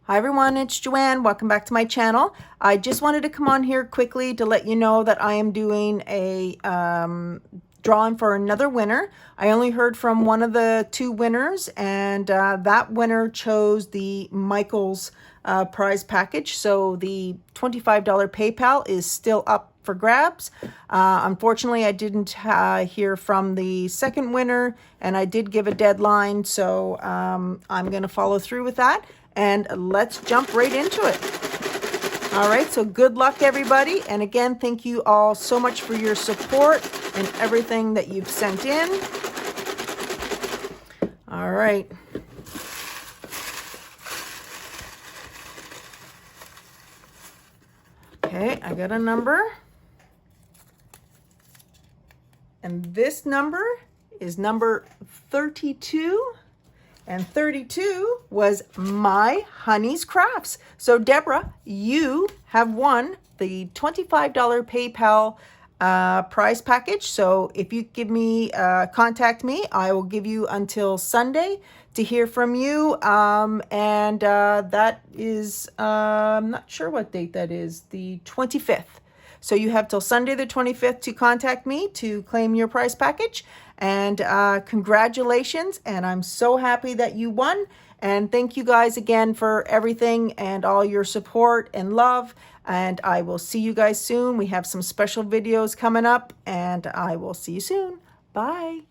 Hi everyone, it's Joanne. Welcome back to my channel. I just wanted to come on here quickly to let you know that I am doing a drawing for another winner. I only heard from one of the two winners, and that winner chose the Michaels prize package. So the $25 PayPal is still up for grabs. Unfortunately, I didn't hear from the second winner, and I did give a deadline, so I'm going to follow through with that. And let's jump right into it. All right, so good luck, everybody. And again, thank you all so much for your support and everything that you've sent in. All right. Okay, I got a number. And this number is number 32. And 32 was My Honey's Crafts. So Deborah, you have won the $25 PayPal prize package. So if you give me, contact me, I will give you until Sunday to hear from you. That is, I'm not sure what date that is, the 25th. So you have till Sunday the 25th to contact me to claim your prize package. And congratulations, and I'm so happy that you won. And thank you guys again for everything and all your support and love. And I will see you guys soon. We have some special videos coming up, and I will see you soon. Bye.